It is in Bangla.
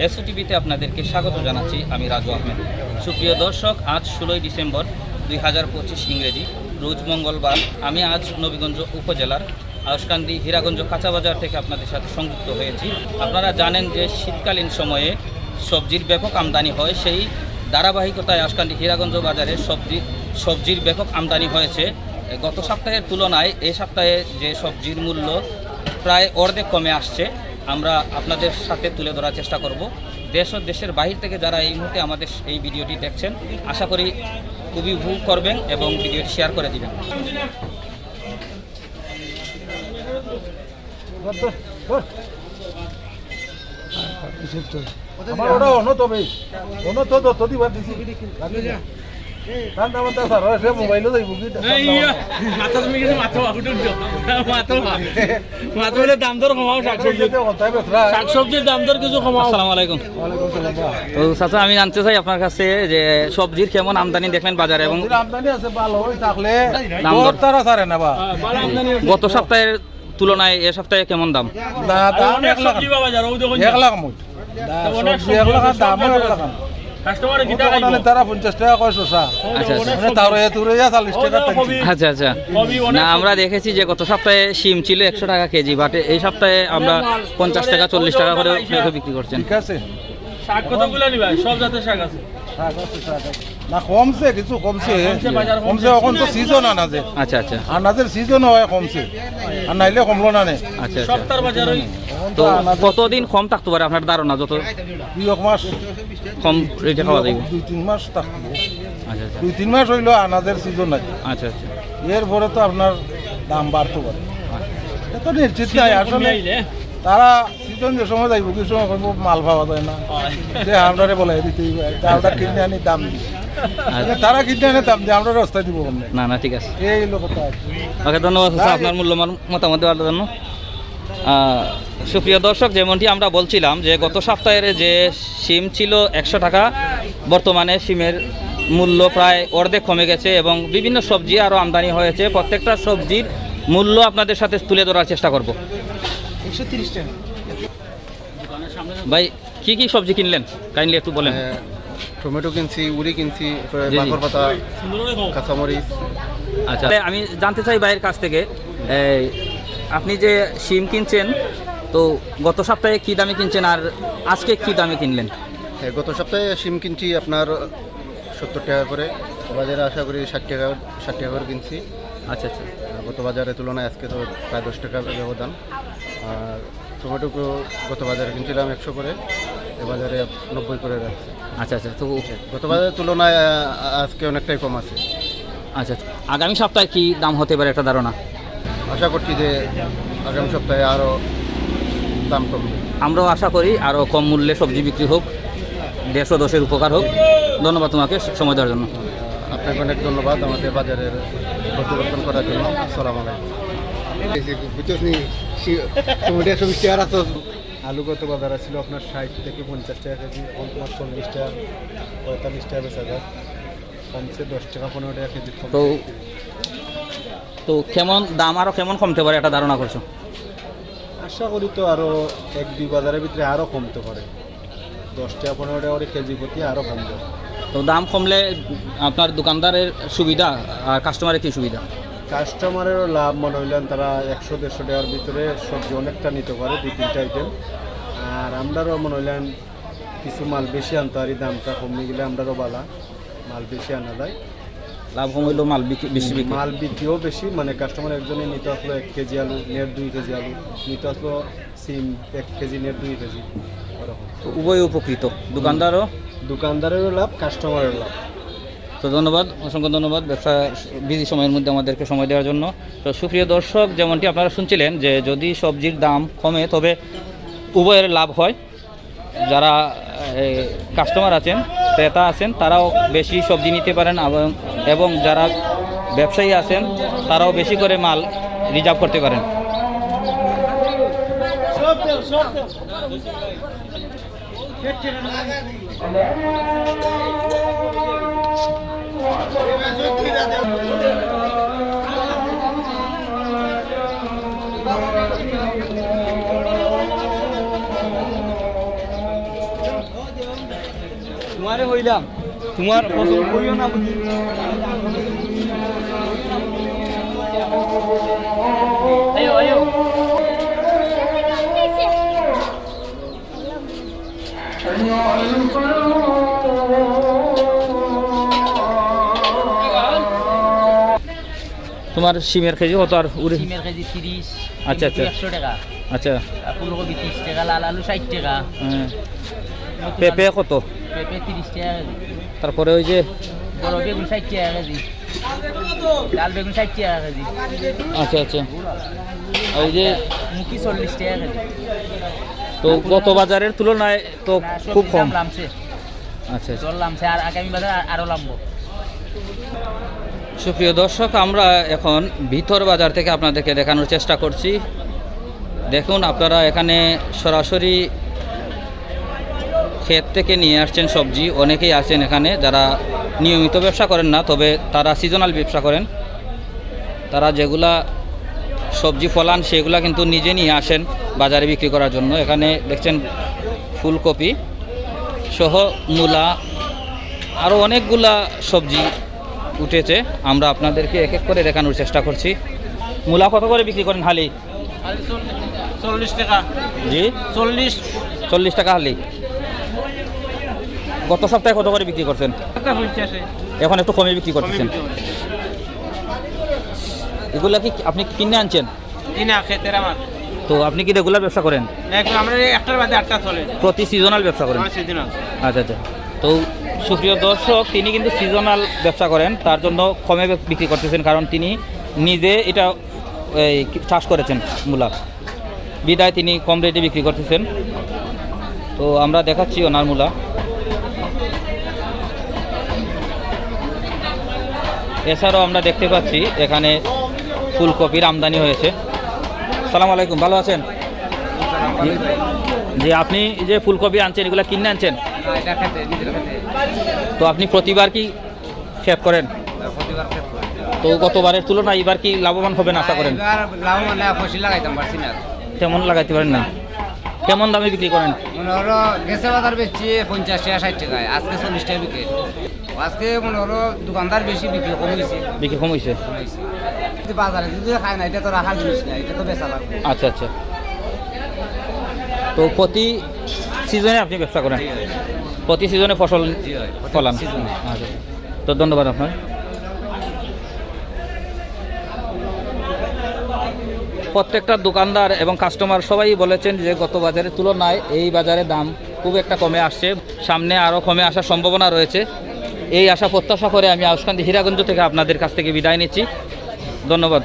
এসওটিভিতে আপনাদেরকে স্বাগত জানাচ্ছি। আমি রাজু আহমেদ। সুপ্রিয় দর্শক, আজ 16 ডিসেম্বর 2025 ইংরেজি, রোজ মঙ্গলবার। আমি আজ নবীগঞ্জ উপজেলার আউশকান্দি হীরাগঞ্জ কাঁচা বাজার থেকে আপনাদের সাথে সংযুক্ত হয়েছি। আপনারা জানেন যে শীতকালীন সময়ে সবজির ব্যাপক আমদানি হয়। সেই ধারাবাহিকতায় আউশকান্দি হীরাগঞ্জ বাজারে সবজির ব্যাপক আমদানি হয়েছে। গত সপ্তাহের তুলনায় এই সপ্তাহে যে সবজির মূল্য প্রায় অর্ধেক কমে আসছে। আমরা আপনাদের সাথে তুলে ধরার চেষ্টা করব। দেশ ও দেশের বাহির থেকে যারা এই মুহূর্তে আমাদের এই ভিডিওটি দেখছেন, আশা করি খুবই উপভোগ করবেন এবং ভিডিওটি শেয়ার করে দিবেন। মোবাইল দাম দর কমাও, শাকসবজির দাম দর কিছু কমাও। আসসালামু আলাইকুম। তো চাচা, আমি জানতে চাই আপনার কাছে যে সবজির কেমন আমদানি দেখলেন বাজারে এবং আমদানি আছে ভালো হয়ে থাকলে দাম দর তারা ছাড়ে না বা গত সপ্তাহের তুলনায় এ সপ্তাহে কেমন দাম? দাম 1 লাখ 1 লাখ মুঠ সবজি 1 লাখ দাম 1 লাখ কাস্টমারে কিটা খাইবো তারা 50 টাকা কয় শসা। আচ্ছা মানে তারে তুরে 40 টাকা টাকা। আচ্ছা আচ্ছা। না, আমরা দেখেছি যে গত সপ্তাহে শিম ছিল 100 টাকা কেজি, বাট এই সপ্তাহে আমরা 50 টাকা 40 টাকা করে বিক্রি করছেন। ঠিক আছে। শাক কতগুলো নিবা? সব জাতের শাক আছে। শাক আছে, শাক আছে। না কমছে, কিছু কমছে। কমছে এখন তো সিজন আনাজে। আচ্ছা আচ্ছা আনাজের সিজন হয় কমছে। আর নাইলে কমলো না নে। আচ্ছা আচ্ছা। সপ্তাহ বাজার ওই তো কতদিন কম থাকতে পারে আপনার ধারণা? যত 2 মাস কম রেটে খাওয়া যাবে? 2-3 মাস থাকবে। আচ্ছা আচ্ছা 2-3 মাস হইলো আনাজের সিজন নাই। আচ্ছা আচ্ছা। এরপরে তো আপনার দাম বাড়তে পারে। এটা নিশ্চিত নাই আসলে। তারা সিজন যে সময় যাইব, কি সময় করবো মাল পাওয়া যায় না, যে আপনারে বলে দিতেই আমরা কিনে আনি দাম দিই। তারা কিনে আনে দাম দিয়ে আমরা রাস্তায় দিব। না না, ঠিক আছে। এই লোক ওকে, ধন্যবাদ আপনার মূল্যবান মতামত দেওয়ার জন্য। সুপ্রিয় দর্শক, যেমনটি আমরা বলছিলাম যে গত সপ্তাহের যে শিম ছিল 100 টাকা, বর্তমানে শিমের মূল্য প্রায় অর্ধেক কমে গেছে এবং বিভিন্ন সবজি আরও আমদানি হয়েছে। প্রত্যেকটা সবজির মূল্য আপনাদের সাথে তুলে ধরার চেষ্টা করব। 130 টাকা। ভাই, কি কি সবজি কিনলেন কাইন্ডলি একটু বলেন। টমেটো কিনছি, উড়ি কিনছি, জি। বাকর পাতা, কাঁচামরিচ। আচ্ছা, আমি জানতে চাই ভাইয়ের কাছ থেকে, আপনি যে শিম কিনছেন, তো গত সপ্তাহে কী দামে কিনছেন আর আজকে কী দামে কিনলেন? গত সপ্তাহে শিম কিনছি আপনার 70 টাকা করে, বাজারে আশা করি 60 টাকা করে কিনছি। আচ্ছা আচ্ছা। গত বাজারের তুলনায় আজকে তো প্রায় 10 টাকা ব্যবধান। আর টমেটো গত বাজারে কিনছিলাম 100 করে, এ বাজারে 90 করে রাখছে। আচ্ছা আচ্ছা। তো গত বাজারের তুলনায় আজকে অনেকটাই কম আছে। আচ্ছা, আগামী সপ্তাহে কী দাম হতে পারে একটা ধারণা? আশা করছি যে আগামী সপ্তাহে আরও দাম কমবে। আমরাও আশা করি আরও কম মূল্যে সবজি বিক্রি হোক, দেশ ও দশের উপকার হোক। ধন্যবাদ তোমাকে সময় দেওয়ার জন্য। আপনাকে অনেক ধন্যবাদ আমাদের বাজারের পর্যবেক্ষণ করার জন্য। আসসালামু আলাইকুম। আলু গত বাজারে ছিল আপনার 60 থেকে 50 টাকা কেজি, আপনার 40 টাকা 45 টাকা বেচা যায়, কমছে 10 টাকা 15 টাকা কেজি। তো কেমন দাম আরও কেমন কমতে পারে একটা ধারণা করছো? আশা করি তো আরও 1-2 বাজারের ভিতরে আরও কমতে পারে, 10 টাকা 15 টাকা করে কেজি প্রতি আরও কমবে। তো দাম কমলে আপনার দোকানদারের সুবিধা আর কাস্টমারের কী সুবিধা? কাস্টমারেরও লাভ মনে হইলেন, তারা 100-150 টাকার ভিতরে সবজি অনেকটা নিতে পারে, 2-3টা আইটেম। আর আমরারও মনে হইলেন কিছু মাল বেশি আনতে পারি, দামটা কমে গেলে আমরারও বালা, মাল বেশি আনা যায়, লাভ কম হইলেও মাল বেশি বিক্রি। মাল বিক্রিও বেশি। মানে কাস্টমার একজনে নিতে আসলো 1 কেজি আলু, নেট 2 কেজি আলু, নিতে আসলো সিম 1 কেজি, নেট 2 কেজি, ওরকম। তো উভয় উপকৃত, দোকানদারেরও লাভ, কাস্টমারেরও লাভ। তো ধন্যবাদ, অসংখ্য ধন্যবাদ ব্যবসা বিধি সময়ের মধ্যে আমাদেরকে সময় দেওয়ার জন্য। তো সুপ্রিয় দর্শক, যেমনটি আপনারা শুনছিলেন যে যদি সবজির দাম কমে তবে উভয়ের লাভ হয়। যারা কাস্টমার আছেন, ক্রেতা আছেন, তারাও বেশি সবজি নিতে পারেন এবং যারা ব্যবসায়ী আছেন তারাও বেশি করে মাল রিজার্ভ করতে পারেন। তোমারে হইলাম তোমার পছন্দ করিও না বুঝি আয়ো আয়ো তোমার সিমের কেজি কত আর উড়ে ডিমের কেজি 30 আচ্ছা, আচ্ছা। 100 টাকা আচ্ছা আর ফুলকপি 30 টাকা লাল আলু 60 টাকা হ্যাঁ। পেঁপে কত পেঁপে 30 টাকা কেজি তারপরে ওই যে বড় বেগুন 60 টাকা কেজি লাল বেগুন 60 টাকা কেজি আচ্ছা আচ্ছা ওই যে মুখি 40 টাকা কেজি তো গত বাজারের তুলনায় তো না, সবজির খুব কম দাম নামছে আচ্ছা আচ্ছা জল নামছে আর আগামী বাজার আরো নামবো সুপ্রিয় দর্শক আমরা এখন ভিতর বাজার থেকে আপনাদেরকে দেখানোর চেষ্টা করছি দেখুন আপনারা এখানে সরাসরি ক্ষেত থেকে নিয়ে আসছেন সবজি অনেকেই আছেন এখানে যারা নিয়মিত ব্যবসা করেন না তবে তারা সিজনাল ব্যবসা করেন তারা যেগুলা সবজি ফলান সেগুলা কিন্তু নিজে নিয়ে আসেন বাজারে বিক্রি করার জন্য এখানে দেখছেন ফুলকপি সহ মূলা আরও অনেকগুলা সবজি উঠেছে আমরা আপনাদেরকে এক এক করে দেখানোর চেষ্টা করছি মূলা কত করে বিক্রি করেন হালি 40 টাকা জি 40 টাকা হালি গত সপ্তাহে কত করে বিক্রি করছেন এখন একটু কমে বিক্রি করতেছেন এগুলা কি আপনি কিনে আনছেন কিনা খেতের আমার তো আপনি কি রেগুলার ব্যবসা করেন আমরা একটার বাদে আটটা চলে প্রতি সিজনাল ব্যবসা করেন সেদিন আচ্ছা আচ্ছা তো সুপ্রিয় দর্শক তিনি কিন্তু সিজনাল ব্যবসা করেন তার জন্য কমে বিক্রি করতেছেন কারণ তিনি নিজে এটা এই চাষ করেছেন মূলা বিদায় তিনি কম রেটে বিক্রি করতেছেন তো আমরা দেখাচ্ছি ওনার মূলা এছাড়াও আমরা দেখতে পাচ্ছি এখানে ফুলকপির আমদানি হয়েছে সালাম আলাইকুম ভালো আছেন যে আপনি যে ফুলকপি আনছেন এগুলো কিনে আনছেন তো আপনি প্রতিবার কি ক্ষেত করেন তো গতবারের তুলনায় এবার কি লাভবান হবেন আশা করেন তেমন লাগাইতে পারেন না কেমন দামে বিক্রি করেন মনে হলো গেছে বাজার বেচছি 50 টাকা 60 টাকায় আজকে 40 টাকা বিক্রি আজকে মনে হলো দোকানদার বেশি বিক্রি কমেছে বিক্রি কম হয়েছে বাজারে যদি খায় না এটা তো রাখার জিনিস না এটা তো বেচা লাগবে আচ্ছা আচ্ছা তো প্রতি সিজনে আপনি ব্যবসা করেন প্রতি সিজনে ফসল ফলান আচ্ছা তো ধন্যবাদ আপনার প্রত্যেকটা দোকানদার এবং কাস্টমার সবাই বলেছেন যে গত বাজারের তুলনায় এই বাজারে দাম খুব একটা কমে আসছে সামনে আরও কমে আসার সম্ভাবনা রয়েছে এই আশা প্রত্যাশা করে আমি আউশকান্দি হীরাগঞ্জ থেকে আপনাদের কাছ থেকে বিদায় নিচ্ছি ধন্যবাদ